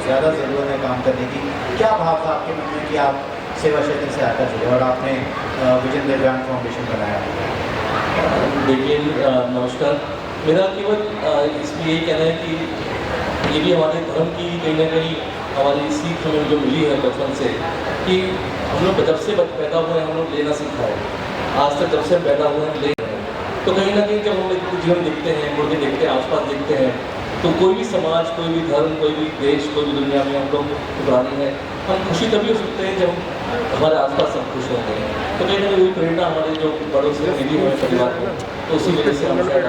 ज़्यादा ज़रूरत है काम करने की? क्या भाव था आपके मन में कि आप सेवा क्षेत्र से आकर जुड़े और आपने विजन दिव्यांग फाउंडेशन बनाया? देखिए, नमस्कार। मेरा केवल इसमें यही कहना है कि ये भी हमारे धर्म की कहीं ना कहीं हमारी सीख हमें जो मिली है बचपन से कि हम लोग जब से पैदा हुए हैं हम लोग लेना सीखा है। आज तक जब से हम पैदा हुए हैं ले रहे हैं। तो कहीं ना कहीं जब हम लोग जीवन देखते हैं, मुर्गे देखते हैं, आसपास देखते हैं, तो कोई भी समाज, कोई भी धर्म, कोई भी देश, कोई भी दुनिया में हम लोग पुरानी है। हम खुशी तभी हो सकते हैं जब हमारे आसपास सब खुश होते हैं। तो कहीं ना कहीं वही प्रेरणा हमारे जो बड़ों से मिली हुए परिवार को, तो उसी वजह से हम शायद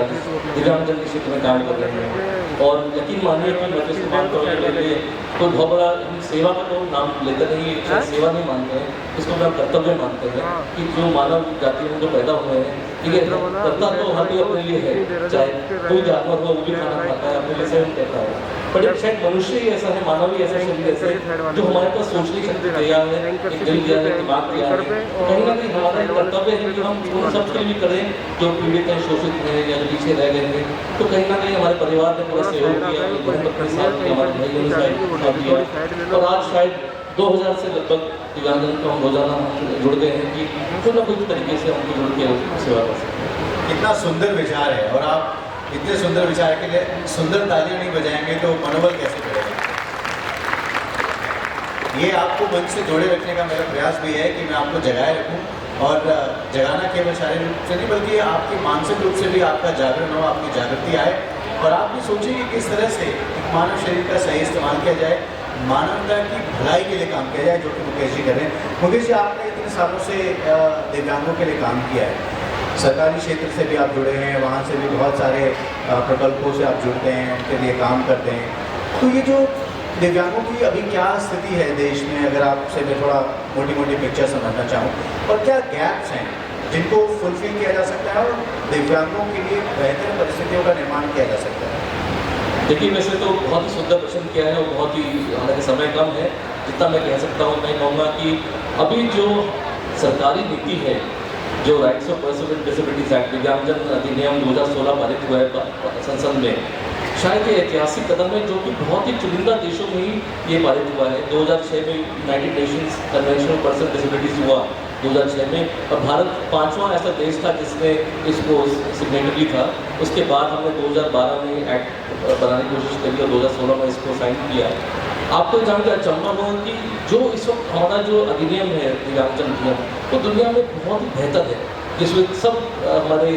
दिव्यांगजन के क्षेत्र में काम कर रहे हैं। और यकीन मानिए कि मैं तो मानता हूँ कि कोई बहुत बड़ा सेवा का तो नाम लेते नहीं, सेवा नहीं मानते हैं, इसको हम कर्तव्य मानते हैं कि जो मानव जाति में जो पैदा हुए हैं, ठीक है, करता तो हर कोई अपने लिए है, चाहे कोई जानवर हो वो भी खाना खाता है, अपने लिए सेवन करता है। पर एक शायद मनुष्य ही ऐसा है, मानव ही ऐसा शरीर ऐसा है जो हमारे पास सोचने की शक्ति तैयार है, एक दिल दिया है, दिमाग तैयार है। तो कहीं ना कहीं हमारा एक कर्तव्य है कि हम उन सब के लिए करें जो पीड़ित हैं, शोषित हैं या जो पीछे रह गए हैं। तो कहीं ना कहीं हमारे परिवार ने पूरा सहयोग किया, अपने साथ में हमारे भाइयों ने साथ दिया। और आज शायद 2000 से लगभग दिव्यांगजन को हम रोजाना जुड़ गए हैं कि कोई ना कोई तरीके से हमको जुड़ के सेवा कर सकते हैं। कितना सुंदर विचार है, और आप इतने सुंदर विचार के लिए सुंदर तालियां नहीं बजाएंगे तो मनोबल कैसे बढ़ेगा? ये आपको मन से जोड़े रखने का मेरा प्रयास भी है कि मैं आपको जगाए रखूं, और जगाना केवल शारीरिक रूप से नहीं बल्कि आपकी मानसिक रूप से भी आपका जागरण हो, आपकी जागृति आए, और आप भी सोचिए कि किस तरह से एक मानव शरीर का सही इस्तेमाल किया जाए, मानवता की भलाई के लिए काम किया जाए, जो कि मुकेश जी कर रहे हैं। मुकेश जी, आपने इतने सालों से दिव्यांगों के लिए काम किया है, सरकारी क्षेत्र से भी आप जुड़े हैं, वहाँ से भी बहुत सारे प्रकल्पों से आप जुड़ते हैं, उनके लिए काम करते हैं। तो ये जो दिव्यांगों की अभी क्या स्थिति है देश में, अगर आपसे मैं थोड़ा मोटी मोटी पिक्चर समझना चाहूँ, और क्या गैप्स हैं जिनको फुलफिल किया जा सकता है और दिव्यांगों के लिए बेहतर परिस्थितियों का निर्माण किया जा सकता है? देखिए, वैसे तो बहुत ही सुंदर प्रश्न किया है और बहुत ही, हालांकि समय कम है, जितना मैं कह सकता हूँ मैं कहूँगा कि अभी जो सरकारी नीति है, जो rights of person with disabilities act, दिव्यांगजन अधिनियम 2016 पारित हुआ है संसद में, शायद ये ऐतिहासिक कदम है जो कि बहुत ही चुनिंदा देशों में ही ये पारित हुआ है। 2006 में United Nations convention on person disabilities हुआ 2006 में, और भारत 5वां ऐसा देश था जिसने इसको सिग्नेटरी था। उसके बाद हमने 2012 में एक्ट बनाने की कोशिश करी और 2016 में इसको साइन किया। आपको जानकर अचंभा होगा कि जो इस वक्त हमारा जो अधिनियम है दिव्यांगजन अधिनियम, वो दुनिया में बहुत ही बेहतर है, जिसमें सब हमारे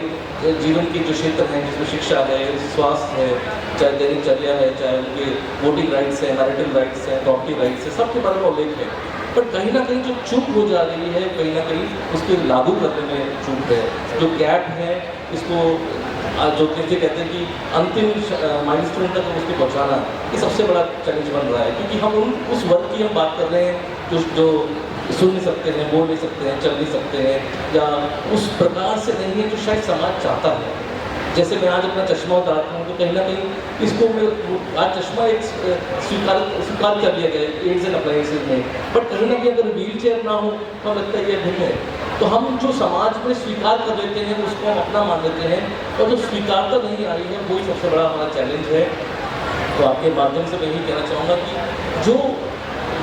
जीवन के जो क्षेत्र हैं, जिसमें शिक्षा है, स्वास्थ्य है, चाहे दिनचर्या है, चाहे उनके वोटिंग राइट्स हैं, मैरिटल राइट्स हैं, प्रॉपर्टी राइट्स हैं, सबके बारे में उल्लेख है। पर कहीं ना कहीं जो चूक हो जा रही है, कहीं ना कहीं उसको लागू करने में चूक है, जो गैप है, इसको जो जैसे कहते हैं कि अंतिम माइलस्टोन तक उसको पहुँचाना, ये सबसे बड़ा चैलेंज बन रहा है। क्योंकि हम उस वर्ग की हम बात कर रहे हैं जो सुन नहीं सकते हैं, बोल नहीं सकते हैं, चल नहीं सकते हैं, या उस प्रकार से नहीं है जो शायद समाज चाहता है। जैसे मैं आज अपना चश्मा उतारता हूँ तो कहीं ना कहीं इसको मैं आज चश्मा एक स्वीकार कर लिया गया है एड्स एंड अप्लायंसेज में, बट कहीं ना कहीं अगर व्हील चेयर ना हो तो लगता है ये भिन्न है। तो हम जो समाज में स्वीकार कर लेते हैं उसको हम अपना मान लेते हैं, और जो स्वीकारता नहीं आ रही है वही सबसे बड़ा हमारा चैलेंज है। तो आपके माध्यम से मैं यही कहना चाहूँगा कि जो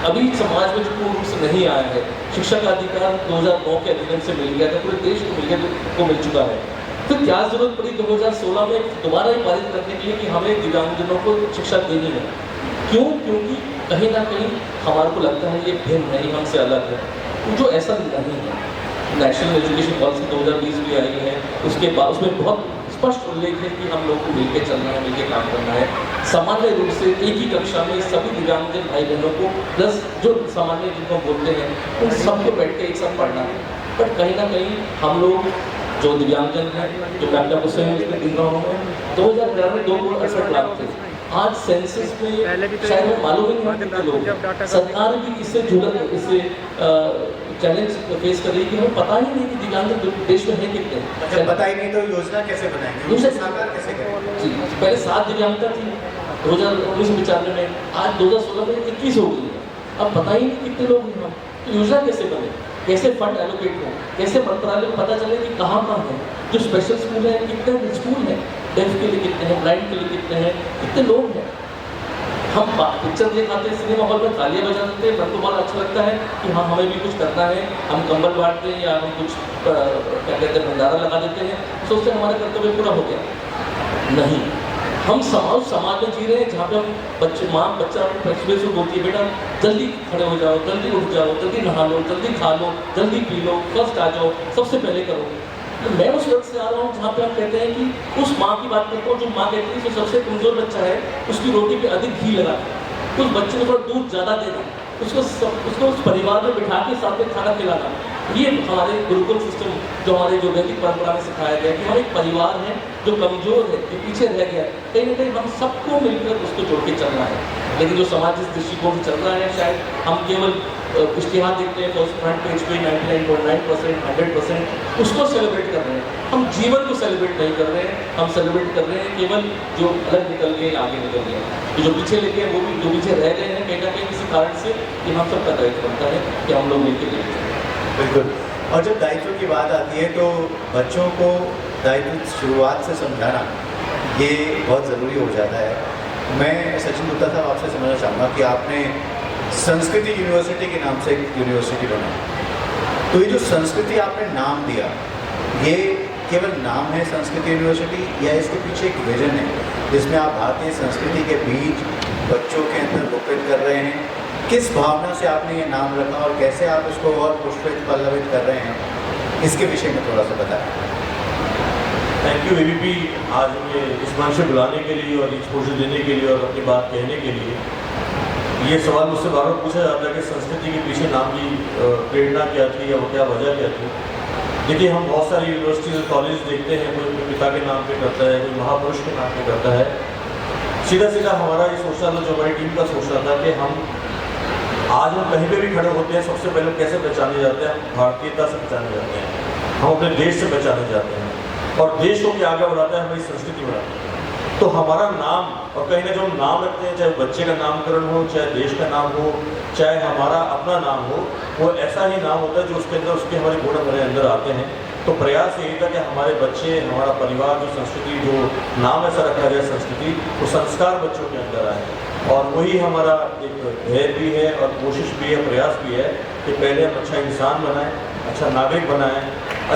अभी समाज में जो पूर्ण रूप से नहीं आया है, शिक्षा का अधिकार 2009 के अधिनियम से मिल गया था, पूरे देश को मिल चुका है, तो क्या जरूरत पड़ी 2016 में दोबारा ये पारित करने के लिए कि हमें दिव्यांगजनों को शिक्षा देनी है? क्यों? क्योंकि कहीं ना कहीं हमारे को लगता है ये भिन्न है, हमसे अलग है, जो ऐसा नहीं है। नेशनल एजुकेशन पॉलिसी 2020 भी आई है, उसके बाद उसमें बहुत स्पष्ट उल्लेख है कि हम लोग को मिलकर चलना है, मिलकर काम करना है। सामान्य रूप से एक ही कक्षा में सभी दिव्यांगजन भाई बहनों को प्लस जो सामान्य जिनको बोलते हैं उन सबको बैठ के एक साथ पढ़ना है। पर कहीं ना कहीं हम लोग जो दिव्यांगजन हैं, जो मैं अपने स्वयं इसमें गिन रहा हूँ, 2011 में 2.68 लाख थे। आज सेंसस में शायद हमें मालूम ही नहीं कितने लोग। सरकार भी इससे चैलेंज फेस कर रही है कि हमें पता ही नहीं कि दिव्यांग देश में है कितने। जब पता ही नहीं तो योजना कैसे बनाएंगे, योजना साकार कैसे करेंगे? जी, पहले 7 दिव्यांगता थी 2019-95 में, आज 2016 में 21 हो गई है। अब पता ही नहीं कितने लोग हैं हम, तो योजना कैसे बने, कैसे फंड एलोकेट हो, कैसे मंत्रालय को पता चले कि कहाँ है, जो स्पेशल स्कूल है कितने स्कूल हैं, डेफ के लिए कितने हैं, ब्लाइंड के लिए कितने हैं, कितने लोग हैं। हम पिक्चर दिखाते हैं सिनेमा हॉल में, तालियां बजा देते हैं, मन को बहुत अच्छा लगता है कि हाँ हमें भी कुछ करना है, हम कंबल बांटते हैं या हम कुछ क्या कहते हैं भंडारा लगा देते हैं, सोचते हैं हमारा कर्तव्य पूरा हो गया। नहीं, हम समाज में जी रहे हैं जहाँ पे हम बच्चा एक्सपीरियंस में बोलती है बेटा जल्दी खड़े हो जाओ, जल्दी उठ जाओ, जल्दी नहा लो, जल्दी खा लो, जल्दी पी लो, फर्स्ट आ जाओ, सबसे पहले करो। तो मैं उस वर्ग से आ रहा हूँ जहाँ पे हम कहते हैं कि उस माँ की बात करते हो जो माँ कहती है जो सबसे कमजोर बच्चा है उसकी रोटी पे अधिक घी लगा, उस बच्चे को थोड़ा दूध ज़्यादा देना, उसको उस परिवार में बिठा के साथ में खाना खिलाना। ये हमारे गुरुकुल सिस्टम जो हमारे जो वैदिक परंपरा में सिखाया गया कि हम एक परिवार है जो कमजोर है, जो पीछे रह गया, कहीं ना कहीं हम सबको मिलकर उसको जोड़ के चलना है। लेकिन जो समाज जिस दृष्टिकोण से चल रहा है, शायद हम केवल इश्तिहार देखते हैं तो फ्रंट पेज पे 99.9%, 100% उसको सेलिब्रेट कर रहे हैं। हम जीवन को सेलिब्रेट नहीं कर रहे हैं, हम सेलिब्रेट कर रहे हैं केवल जो अलग निकल गए, आगे निकल गए। जो पीछे लेके वो भी जो पीछे रह गए हैं कहीं ना कहीं किसी कारण से, कि हम सबका दायित्व बनता है कि हम लोग मिलकर लेके। बिल्कुल। और जब दायित्व की बात आती है तो बच्चों को दायित्व शुरुआत से समझाना ये बहुत ज़रूरी हो जाता है। मैं सचिन गुप्ता साहब आपसे समझना चाहूँगा कि आपने संस्कृति यूनिवर्सिटी के नाम से एक यूनिवर्सिटी बनाई, तो ये जो संस्कृति आपने नाम दिया, ये केवल नाम है संस्कृति यूनिवर्सिटी या इसके पीछे एक विजन है जिसमें आप भारतीय संस्कृति के बीज बच्चों के अंदर रोपित कर रहे हैं? किस भावना से आपने ये नाम रखा और कैसे आप इसको और पुष्पित पल्लवित कर रहे हैं, इसके विषय में थोड़ा सा बताएं। थैंक यू एबीपी आज मुझे इस मंच से बुलाने के लिए और एक्सपोजर देने के लिए और अपनी बात कहने के लिए। ये सवाल मुझसे बार बार पूछा जाता है कि संस्कृति के पीछे नाम की प्रेरणा क्या थी या वो क्या वजह क्या थी। देखिए, हम बहुत सारी यूनिवर्सिटीज और कॉलेज देखते हैं, कोई अपने पिता के नाम पे करता है, कोई महापुरुष के नाम पे करता है। सीधा सीधा हमारा ये सोचना था, जो हमारी टीम का सोचना था कि हम आज हम कहीं पे भी खड़े होते हैं, सबसे पहले कैसे पहचाने जाते हैं? हम भारतीयता से पहचाने जाते हैं, हम अपने देश से पहचाने जाते हैं, और देश को क्या आगे बढ़ाता है? हमारी संस्कृति बढ़ाता है। तो हमारा नाम, और कहीं ना जो हम नाम रखते हैं, चाहे बच्चे का नामकरण हो, चाहे देश का नाम हो, चाहे हमारा अपना नाम हो, वो ऐसा ही नाम होता है जो उसके अंदर उसके हमारे गुण हमारे अंदर आते हैं। तो प्रयास यही था कि हमारे बच्चे, हमारा परिवार, जो संस्कृति, जो नाम ऐसा रखा गया संस्कृति, वो संस्कार बच्चों के अंदर आए। और वही हमारा एक ध्येय भी है और कोशिश भी है, प्रयास भी है कि पहले हम अच्छा इंसान बनाएं, अच्छा नागरिक बनाएं,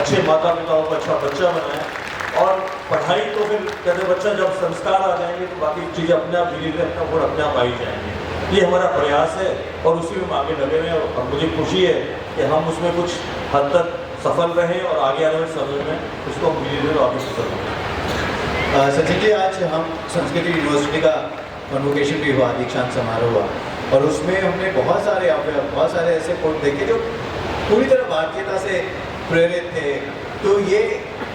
अच्छे माता पिताओं को अच्छा बच्चा बनाएं। और पढ़ाई तो फिर कहते बच्चा जब संस्कार आ जाएंगे तो बाकी चीज़ें अपने आप धीरे धीरे अपना गुण अपने आप आई जाएंगे। ये हमारा प्रयास है और उसी में हम आगे लगे हुए हैं। और मुझे खुशी है कि हम उसमें कुछ हद तक सफल रहे और आगे आने वाले समय में उसको हम धीरे धीरे आगे सफल होंगे। सचिन जी, आज हम संस्कृति यूनिवर्सिटी का कन्वोकेशन भी हुआ, दीक्षांत समारोह हुआ, और उसमें हमने बहुत सारे ऐसे कोट देखे जो पूरी तरह भारतीयता से प्रेरित थे। तो ये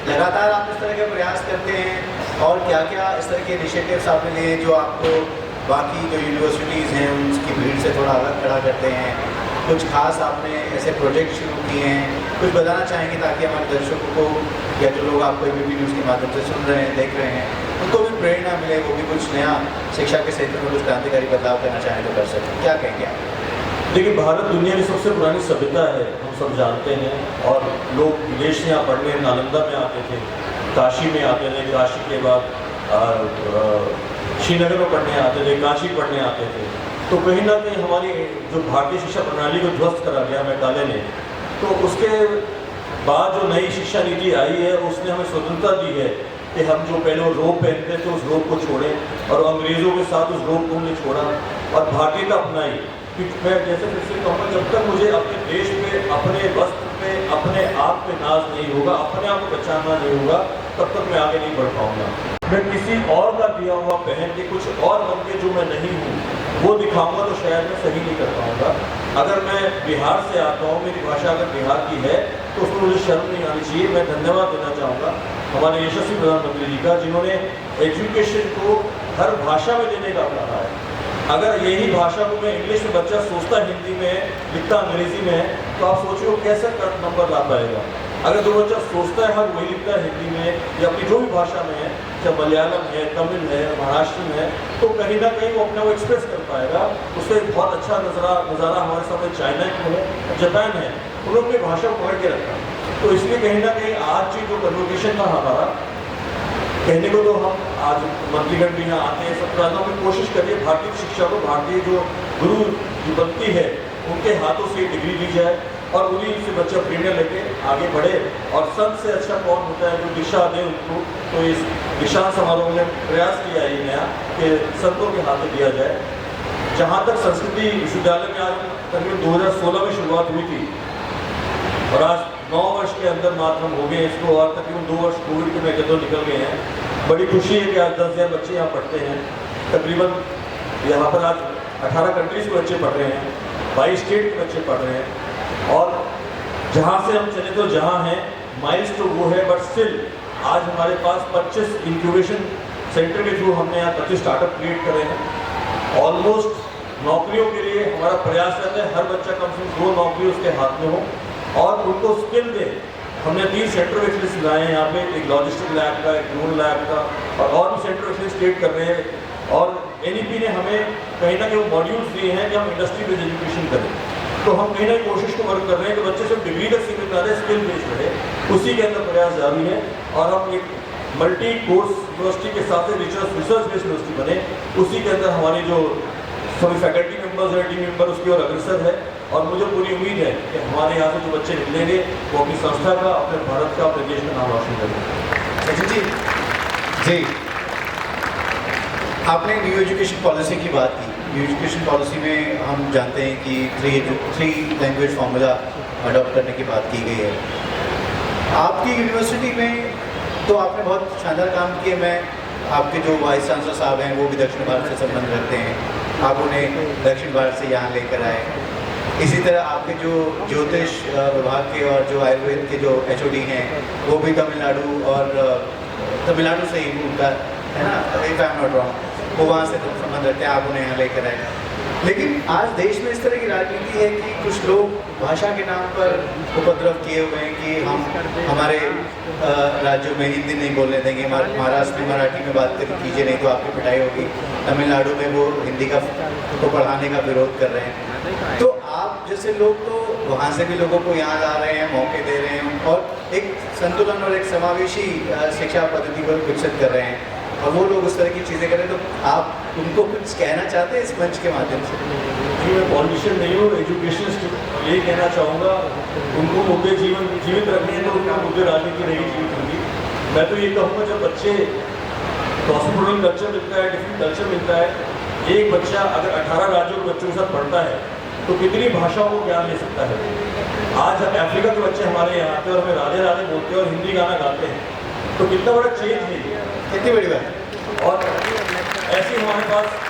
लगातार आप इस तरह के प्रयास करते हैं, और क्या क्या इस तरह के इनिशिएटिव्स आपने लिए जो आपको बाकी जो यूनिवर्सिटीज़ हैं उनकी भीड़ से थोड़ा अलग खड़ा करते हैं? कुछ खास आपने ऐसे प्रोजेक्ट शुरू किए हैं, कुछ बताना चाहेंगे ताकि हमारे दर्शकों को या जो लोग आपको एबीपी न्यूज़ के माध्यम से सुन रहे हैं, देख रहे हैं, उनको भी प्रेरणा मिले, वो भी कुछ नया शिक्षा के क्षेत्र में कुछ क्रांतिकारी बदलाव करना चाहें तो कर सकें? क्या कहेंगे आप? देखिए, भारत दुनिया की सबसे पुरानी सभ्यता है, हम सब जानते हैं। और लोग विदेश से यहाँ पढ़ने नालंदा में आते थे, काशी में आते थे, काशी के बाद श्रीनगर में पढ़ने आते थे, काशी पढ़ने आते थे। तो कहीं ना कहीं हमारी जो भारतीय शिक्षा प्रणाली को ध्वस्त करा गया मेघालय ने, तो उसके बाद जो नई शिक्षा नीति आई है उसने हमें स्वतंत्रता दी है कि हम जो पहले वो रोब पहनते थे उस रोब को छोड़ें, और अंग्रेज़ों के साथ उस रोब को हमने छोड़ा और भारतीयता अपनाई। मैं जैसे फिर से कहूँगा, जब तक मुझे अपने देश पे, अपने वस्त्र पे, अपने आप पे नाज नहीं होगा, अपने आप को पहचानना नहीं होगा, तब तक मैं आगे नहीं बढ़ पाऊँगा। मैं किसी और का दिया हुआ पहन के कुछ और बन के जो मैं नहीं हूँ वो दिखाऊंगा तो शायद मैं सही नहीं कर पाऊँगा। अगर मैं बिहार से आता हूँ, मेरी भाषा अगर बिहार की है, तो उसमें मुझे शर्म नहीं आनी चाहिए। मैं धन्यवाद देना चाहूँगा हमारे यशस्वी प्रधानमंत्री जी का, जिन्होंने एजुकेशन को हर भाषा में देने का कहा है। अगर यही भाषा को मैं इंग्लिश में बच्चा सोचता हिंदी में, लिखता अंग्रेजी में, तो आप सोचिए वो कैसे नंबर ला पाएगा। अगर जो बच्चा सोचता है हर वही लिखता है हिंदी में या अपनी जो भी भाषा में है, चाहे मलयालम है, तमिल है, महाराष्ट्र है, तो कहीं ना कहीं वो अपने वो एक्सप्रेस कर पाएगा। उसका एक बहुत अच्छा नज़ारा हमारे सामने चाइना की है, जापान है, उन लोग अपनी भाषा को पकड़ के रखा। तो इसलिए कहीं ना कहीं आज की जो कन्वोकेशन था हमारा, कहने को तो हम आज मंत्रीगण भी यहाँ आते हैं, सब प्रांतों में कोशिश करिए भारतीय शिक्षा को, भारतीय जो गुरु जो बनती है उनके हाथों से डिग्री दी जाए और उन्हीं से बच्चा प्रेरणा लेके आगे बढ़े। और संत से अच्छा कौन होता है जो दिशा दे उनको, तो इस दीक्षांत समारोह में प्रयास किया है नया कि संतों के हाथों दिया जाए। जहाँ तक संस्कृति विश्वविद्यालय में आज तकरीबन 2016 में शुरुआत हुई थी और आज 9 वर्ष के अंदर मात्र हम हो गए इसको, और तकरीबन 2 वर्ष कोविड के में जदों निकल गए हैं। बड़ी खुशी है कि आज 10,000 बच्चे यहाँ पढ़ते हैं। तकरीबन यहाँ पर आज 18 कंट्रीज के बच्चे पढ़ रहे हैं, 22 स्टेट के बच्चे पढ़ रहे हैं। और जहाँ से हम चले तो जहाँ हैं माइल्स तो वो है, बट स्टिल आज हमारे पास 25 इंक्यूबेशन सेंटर के थ्रू हमने यहाँ 25 स्टार्टअप क्रिएट करे हैं। ऑलमोस्ट नौकरियों के लिए हमारा प्रयास रहता है हर बच्चा कम से कम 2 नौकरी उसके हाथ में हो और उनको स्किल दे। हमने 3 सेंटर ऑफ एक्सीलेंस लाए हैं यहाँ पे, एक लॉजिस्टिक लैब का, एक ड्रोन लैब का, और भी सेंटर ऑफ एक्सीलेंस क्रिएट कर रहे हैं। और NEP ने हमें कहीं ना कहीं वो मॉड्यूल्स दिए हैं कि हम इंडस्ट्री बेस्ड एजुकेशन करें, तो हम कहीं ना कहीं कोशिश को वर्क कर रहे हैं कि बच्चे सिर्फ डिग्री तक सीमित ना रहे, स्किल बेस्ड रहे, उसी के अंदर प्रयास जारी है। और हम एक मल्टी कोर्स यूनिवर्सिटी के साथ रिसर्च बेस्ड यूनिवर्सिटी बने, उसी के अंदर हमारी जो सभी फैकल्टी मेंबर्स है, टीम मेंबर उसकी ओर अग्रसर है। और मुझे पूरी उम्मीद है कि हमारे यहाँ से जो बच्चे निकलेंगे वो अपनी संस्था का, अपने भारत का, अपने देश का नाम रोशन करेंगे। जी, आपने न्यू एजुकेशन पॉलिसी की बात की। न्यू एजुकेशन पॉलिसी में हम जानते हैं कि 3 लैंग्वेज फार्मूला अडॉप्ट करने की बात की गई है। आपकी यूनिवर्सिटी में तो आपने बहुत शानदार काम किए। मैं आपके जो वाइस चांसलर साहब हैं वो भी दक्षिण भारत से संबंध रखते हैं, आप उन्हें दक्षिण भारत से यहाँ लेकर आए। इसी तरह आपके जो ज्योतिष विभाग के और जो आयुर्वेद के जो HOD हैं वो भी तमिलनाडु और तमिलनाडु से ही उनका है ना, if I am not wrong, वो वहाँ से संबंध रखते हैं, आप उन्हें यहाँ लेकर आए। लेकिन आज देश में इस तरह की राजनीति है कि कुछ लोग भाषा के नाम पर उपद्रव किए हुए हैं कि हम हमारे राज्यों में हिंदी नहीं बोलने देंगे, महाराष्ट्र में मराठी में बात कीजिए नहीं तो आपकी पिटाई होगी, तमिलनाडु में वो हिंदी का को पढ़ाने का विरोध कर रहे हैं। तो आप जैसे लोग तो वहाँ से भी लोगों को यहाँ ला रहे हैं, मौके दे रहे हैं और एक संतुलन और एक समावेशी शिक्षा पद्धति को विकसित कर रहे हैं, और वो लोग उस तरह की चीज़ें करें, तो आप उनको कुछ कहना चाहते हैं इस मंच के माध्यम से? जी, मैं पॉलिटिशियन नहीं हूँ, एजुकेशनिस्ट। यही कहना चाहूँगा, उनको मुद्दे जीवित रखने हैं तो उनका मुद्दे राजनीति नहीं जीवित होगी। मैं तो ये कहूँगा जब बच्चे कॉस्मोपॉलिटन कल्चर मिलता है, डिफरेंट कल्चर मिलता है, एक बच्चा अगर 18 राज्यों के बच्चों के साथ पढ़ता है तो कितनी भाषाओं को ज्ञान ले सकता है। आज हम अफ्रीका के बच्चे हमारे यहाँ आते हैं और हमें राधे राधे बोलते हैं और हिंदी गाना गाते हैं, तो कितना बड़ा चेंज है, कितनी बड़ी बात। और ऐसे हमारे पास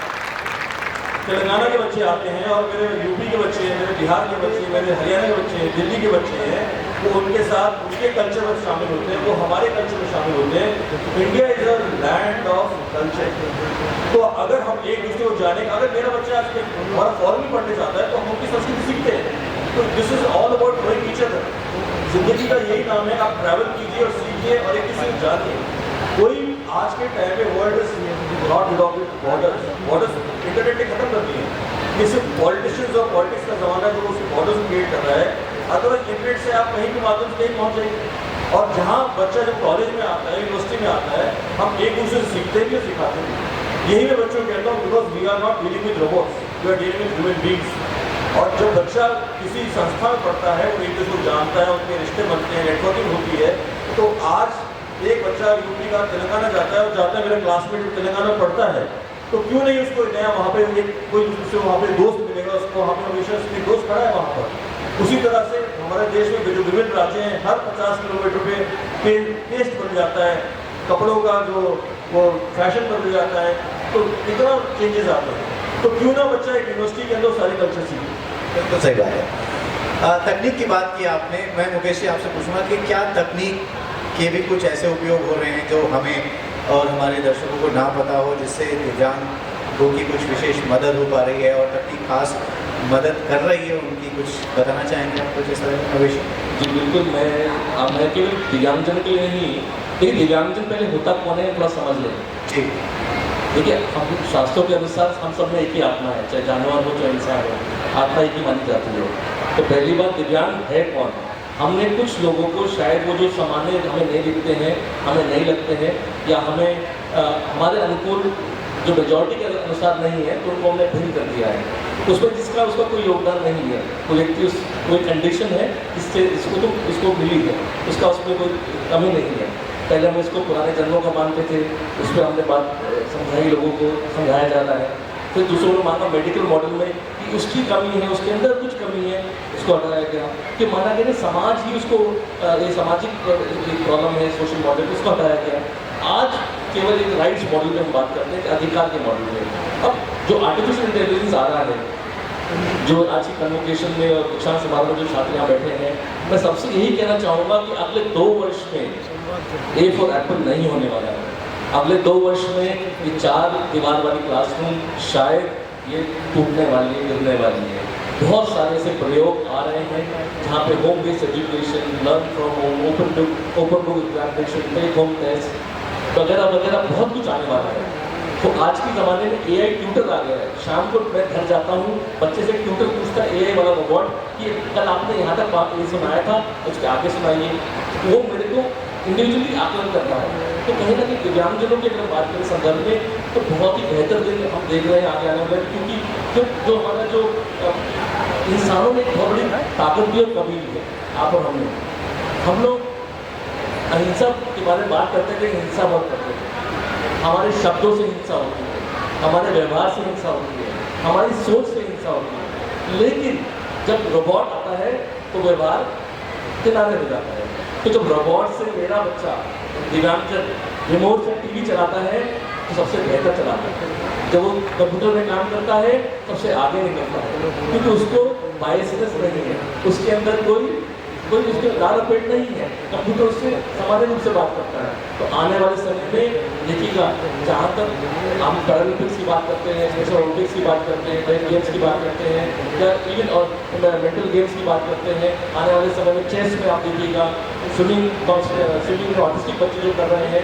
तेलंगाना के बच्चे आते हैं और मेरे यूपी के बच्चे हैं, मेरे बिहार के बच्चे हैं, मेरे हरियाणा के बच्चे हैं, दिल्ली के बच्चे हैं, वो उनके साथ उनके कल्चर में शामिल होते हैं, वो हमारे कल्चर में शामिल होते हैं। India is a land of culture. तो अगर हम एक दूसरे को जाने, अगर मेरा बच्चा आज हमारा फॉरेन में पढ़ने जाता है तो हम उनकी संस्कृति सीखते हैं। तो this is all about knowing each other. जिंदगी का यही नाम है, आप ट्रैवल कीजिए और सीखिए और एक दूसरे को जानिए। कोई आज के टाइम में world is not without borders internet ने खत्म कर दिए हैं। ये सिर्फ पॉलिटिशियंस और पॉलिटिक्स का जमाना जो उस बॉर्डर्स क्रिएट कर रहा है, अदरवाइज इंटरनेट से आप कहीं के माध्यम से नहीं पहुँच जाएंगे। और जहाँ बच्चा जब कॉलेज में आता है, यूनिवर्सिटी में आता है, हम एक दूसरे से सीखते भी और सिखाते भी। यही मैं बच्चों को कहता हूँ, because we are not dealing with robots, we are dealing with human beings. और जब बच्चा किसी संस्था में पढ़ता है, वो एक दूसरे को जानता है, उनके रिश्ते बनते हैं, नेटवर्किंग होती है। तो आज एक बच्चा यूपी का तेलंगाना जाता है और जाता है मेरा क्लासमेट तेलंगाना पढ़ता है, तो क्यों नहीं उसको नया वहाँ पे कोई उससे वहाँ पे दोस्त मिलेगा, उसको वहाँ पे हमेशा उसकी दोस्त खड़ा है वहाँ पर। उसी तरह से हमारे देश में जो विभिन्न राज्य हैं, हर 50 किलोमीटर पे टेस्ट बन जाता है, कपड़ों का जो वो फैशन बदल जाता है, तो इतना चेंजेस आते हैं। तो क्यों ना बच्चा एक यूनिवर्सिटी के अंदर सारे कल्चर सीखे। बिल्कुल सही बात है। तकनीक की बात की आपने, मैं मुकेश जी आपसे पूछूंगा कि क्या तकनीक के भी कुछ ऐसे उपयोग हो रहे हैं जो हमें और हमारे दर्शकों को ना पता हो, जिससे दिव्यांगों की कुछ विशेष मदद हो पा रही है और तकनीक खास मदद कर रही है उनकी, कुछ बताना चाहेंगे आप कुछ इस तरह का? अवश्य जी बिल्कुल। मैं केवल दिव्यांगजन के लिए नहीं, लेकिन दिव्यांगजन पहले होता कौन है थोड़ा समझ लें। जी देखिए, हम शास्त्रों के अनुसार हम सब में एक ही आत्मा है, चाहे जानवर हो चाहे इंसान हो, आत्मा एक ही मानी जाती है। तो पहली बात, दिव्यांग है कौन? हमने कुछ लोगों को शायद वो जो सामान्य हमें नहीं दिखते हैं, हमें नहीं लगते हैं, या हमें हमारे अनुकूल जो मेजॉरिटी के अनुसार नहीं है, तो उनको हमने भिन्न कर दिया है। उसमें जिसका उसका कोई योगदान नहीं है, कोई व्यक्ति उस कोई कंडीशन है जिससे इसको मिली है, उसका उसमें कोई कमी नहीं है। पहले हम इसको पुराने जन्मों का मानते थे, उस पर हमने बात समझाई, लोगों को समझाया जाता है। फिर दूसरों ने माना मेडिकल मॉडल में कि उसकी कमी है, उसके अंदर कुछ कमी है, उसको हटाया गया। कि माना गया समाज ही उसको ये सामाजिक प्रॉब्लम है, सोशल मॉडल, उसको हटाया गया। आज केवल एक राइट्स मॉडल में हम बात करते हैं, अधिकार के मॉडल में। अब जो आर्टिफिशियल इंटेलिजेंस आ रहा है, जो आज की कन्वोकेशन में और दीक्षांत समारोह में जो छात्र यहाँ बैठे हैं, मैं सबसे यही कहना चाहूँगा कि अगले 2 वर्ष में ए फॉर एप्पल नहीं होने वाला है। अगले 2 वर्ष में ये 4 दीवार वाली क्लासरूम शायद ये टूटने वाली है, गिरने वाली है। बहुत सारे ऐसे प्रयोग आ रहे हैं जहाँ पे home based education, learn from home, open book examination, take home test वगैरह वगैरह बहुत कुछ आने वाला है। तो आज के ज़माने में AI ट्यूटर आ गया है। शाम को मैं घर जाता हूँ, बच्चे से ट्यूटर पूछता है AI वाला रोबोट कि कल आपने यहाँ तक बात ये सुनाया था, उसके आगे सुनाइए। वो मेरे को इंडिविजुअली आकलन करता है। तो कहीं ना कहीं दिव्यांगजनों की अगर बात करें संदर्भ में, तो बहुत ही बेहतर दिन हम देख रहे हैं आगे आने वाले, क्योंकि जो हमारा जो इंसानों में एक बहुत बड़ी ताकत भी और कमी भी है। आप और हम लोग अहिंसा के बारे में बात करते थे, हिंसा बहुत करते थे। हमारे शब्दों से हिंसा होती है, हमारे व्यवहार से हिंसा होती है, हमारी सोच से हिंसा होती है। लेकिन जब रोबोट आता है तो व्यवहार किनारे हो जाता है। तो जब रोबोट से मेरा बच्चा दिव्यांगजन रिमोट से टीवी चलाता है तो सबसे बेहतर चलाता है। जब वो कंप्यूटर में काम करता है सबसे आगे निकलता है, क्योंकि उसको बायसनेस नहीं है, उसके अंदर कोई उसके लाल पेट नहीं है। कंप्यूटर उससे सामान्य रूप से बात करता है। तो आने वाले समय में देखिएगा, जहाँ तक हम पैरालंपिक्स की बात करते हैं, स्पेशल ओलंपिक्स की बात करते हैं, टेन गेम्स की बात करते हैं, या इवन और मेंटल गेम्स की बात करते हैं, आने वाले समय में चेस में आप देखिएगा, स्विमिंग में ऑटिस्टिक बच्चे जो कर रहे हैं,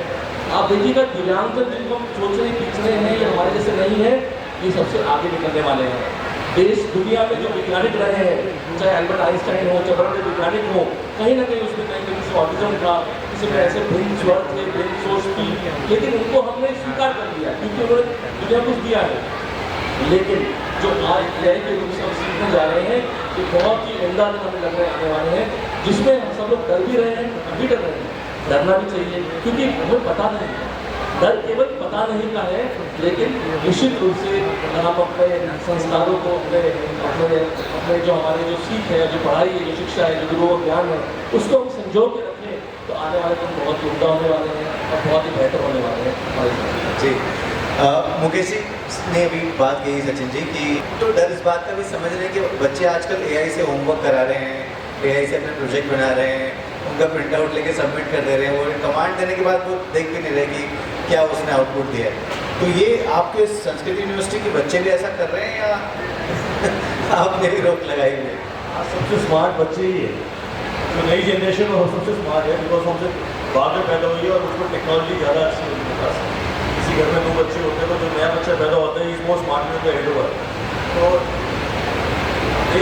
आप देखिएगा दिव्यांगजन जिनको हम सोच रहे पिछड़े हैं या हमारे जैसे नहीं है, ये सबसे आगे निकलने वाले हैं। देश दुनिया में जो वैज्ञानिक रहे हैं, चाहे अल्बर्ट आइंस्टाइन हो, चाहे बड़े वैज्ञानिक हो, कहीं ना कहीं उसमें कहीं किसी ऑटिज्म था, किसी में ऐसे भिन्न स्वर थे, भिन्न सोच थी, लेकिन उनको हमने स्वीकार कर लिया क्योंकि उन्होंने दुनिया कुछ दिया है। लेकिन जो आज AI के रूप से हम सीखने जा रहे हैं, ये बहुत ही उम्दा दिन हमें लग रहे आने वाले हैं, जिसमें हम सब लोग डर भी रहे हैं, हम भी डर रहे हैं। डरना भी चाहिए, क्योंकि हमें पता नहीं है। डर केवल पता नहीं का है, लेकिन निश्चित रूप से अगर हम अपने संस्कारों को, अपने जो हमारे जो सीख है, जो पढ़ाई है, जो शिक्षा है, जो गुरुओं ज्ञान है, उसको हम संजो के रखें, तो आने वाले दिन बहुत उम्दा होने वाले हैं और बहुत ही बेहतर होने वाले हैं हमारे जी। मुकेश जी ने अभी बात कही सचिन जी की, तो डर इस बात का भी समझ रहे हैं कि बच्चे आजकल AI से होमवर्क करा रहे हैं, AI से अपने प्रोजेक्ट बना रहे हैं, उनका प्रिंट आउट लेके सबमिट कर दे रहे हैं, और कमांड देने के बाद वो देख भी नहीं रहे कि क्या उसने आउटपुट दिया है। तो ये आपके संस्कृत यूनिवर्सिटी के बच्चे भी ऐसा कर रहे हैं या आपने भी रोक लगाई हुई है? सबसे स्मार्ट बच्चे ही है, जो नई जनरेशन में सबसे स्मार्ट है, बिकॉज हमसे बाद में पैदा हुई है और उसको टेक्नोलॉजी ज़्यादा अच्छी है उनके पास। किसी घर में 2 बच्चे होते हैं तो जो नया बच्चा पैदा होता है, इज मोर स्मार्ट में हेड ओवर। तो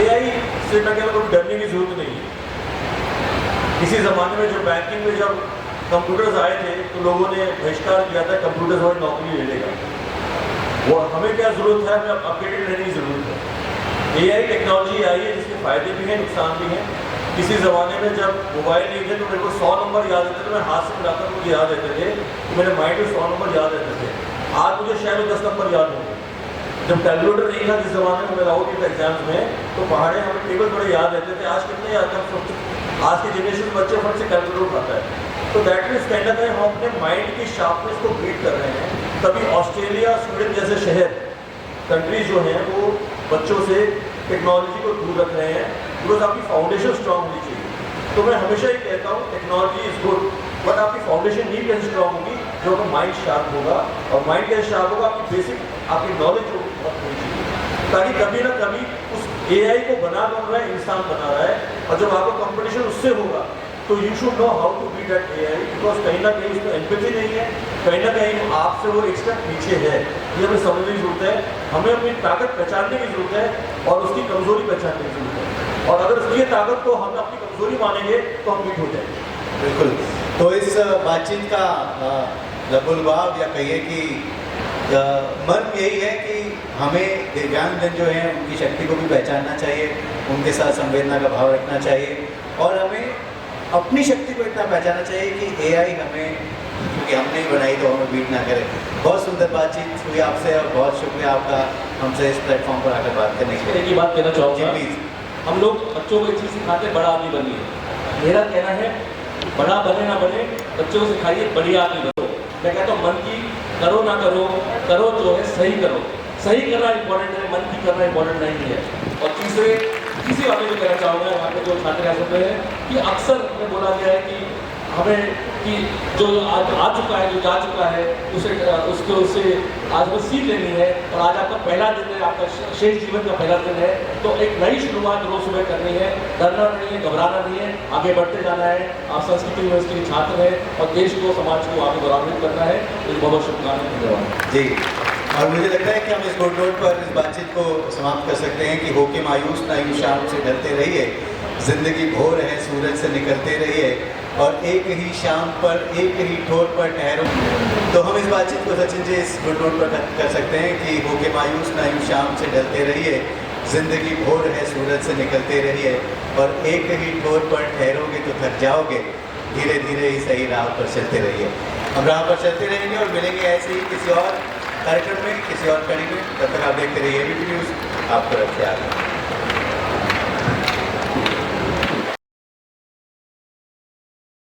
AI से मैं कहता हूँ डरने की जरूरत नहीं है। किसी ज़माने में जो बैंकिंग में जब कंप्यूटर्स आए थे तो लोगों ने बहिष्कार किया था, कंप्यूटर्स हमारी नौकरी ले लेगा। वो हमें क्या ज़रूरत है, हमें अपडेटेड रहने की ज़रूरत है। AI टेक्नोलॉजी आई है जिसके फ़ायदे भी हैं, नुकसान भी हैं। किसी ज़माने में जब मोबाइल नहीं थे तो मेरे को 100 नंबर याद रहते थे, मैं हाथ से मिलाकर मुझे याद रहते थे, तो मेरे माइंड में 100 नंबर याद रहते थे। आज मुझे शायद 10 नंबर याद होंगे। जब कैलकुलेटर नहीं था जिस ज़माने में मैं आउट के एग्जाम्स में, तो पहाड़े हमें टेबल बड़े याद रहते थे, आज कितने याद हैं? आज के जनरेशन बच्चे फट से कैलकुलेटर उठाता है। तो दैट मीन्स कहीं ना कहीं हम अपने माइंड की शार्पनेस को बीट कर रहे हैं। तभी ऑस्ट्रेलिया, स्वीडन जैसे शहर, कंट्रीज जो हैं वो बच्चों से टेक्नोलॉजी को दूर रख रहे हैं, बिकॉज आपकी फाउंडेशन स्ट्रांग होनी चाहिए। तो मैं हमेशा ही कहता हूँ टेक्नोलॉजी इज गुड, बट आपकी फाउंडेशन नहीं कैसे स्ट्रांग होगी, जो आपका माइंड शार्प होगा। और माइंड कैसे शार्प होगा, आपकी बेसिक आपकी नॉलेज होनी चाहिए, ताकि कभी ना कभी उस AI को बना कौन रहा है, इंसान बना रहा है। और जब आपका कंपटीशन उससे होगा तो you should know how to beat that AI, because कहीं ना कहीं उसमें एम्पैथी नहीं है, कहीं ना कहीं आपसे वो एक स्टेप पीछे है। ये हमें समझने की जरूरत है, हमें अपनी ताकत पहचानने की जरूरत है और उसकी कमजोरी पहचानने की जरूरत है। और अगर उसकी ताकत को हम अपनी कमजोरी मानेंगे तो हम बीट हो जाएंगे। बिल्कुल। तो इस बातचीत का लबुलबाब या कहिए कि मर्म यही है कि हमें दिव्यांगजन जो हैं उनकी शक्ति को भी पहचानना चाहिए, उनके साथ संवेदना का भाव रखना चाहिए और हमें अपनी शक्ति को इतना पहचानना चाहिए कि एआई हमें, क्योंकि हमने ही बनाई तो हमें बीट ना करे। बहुत सुंदर बातचीत हुई आपसे और बहुत शुक्रिया आपका हमसे इस प्लेटफॉर्म पर आकर बात करने के लिए। एक ही बात कहना चाहूँगा, जी प्लीज। हम लोग बच्चों को एक चीज़ सिखाते हैं, बड़ा आदमी बनिए। मेरा कहना है बड़ा बने ना बने, बच्चों को सिखाइए बढ़िया आदमी बनो। मैं कहता हूँ मन की करो ना करो, करो जो है सही करो। सही करना इंपॉर्टेंट है, मन की करना इंपॉर्टेंट नहीं है। और तीसरी बात मैं कहना चाहूँगा यहाँ पे जो छात्र ऐसे होते हैं कि अक्सर हमें बोला गया है कि हमें कि जो आज आ चुका है, जो जा चुका है, उससे आज वो सीख लेनी है। और आज आपका पहला दिन है, आपका शेष जीवन का पहला दिन है, तो एक नई शुरुआत रोज सुबह करनी है। डरना नहीं है, घबराना नहीं है, आगे बढ़ते जाना है। आप संस्कृत यूनिवर्सिटी के छात्र हैं और देश को, समाज को आगे गौरवान्वित करना है। तो बहुत शुभकामनाएं। धन्यवाद जी। और मुझे लगता है कि हम इस गुड नोट पर इस बातचीत को समाप्त कर सकते हैं कि होके मायूस ना यूं शाम से डरते रहिए, जिंदगी भोर है सूरज से निकलते रहिए और एक ही शाम पर एक ही ठोर पर ठहरो। तो हम इस बातचीत को सचिन जी इस गुड नोट पर कर सकते हैं कि होके मायूस ना यूं शाम से डरते रहिए, जिंदगी भोर है सूरज से निकलते रहिए और एक ही ठोर पर ठहरोगे तो थक जाओगे, धीरे धीरे ही सही राह पर चलते रहिए। हम राह पर चलते रहेंगे और मिलेंगे ऐसे ही किसी और कार्यक्रम में, किसी और कड़ी में। तब तक आप देखते रहिए एबीपी न्यूज़, आपको रखिए आगे।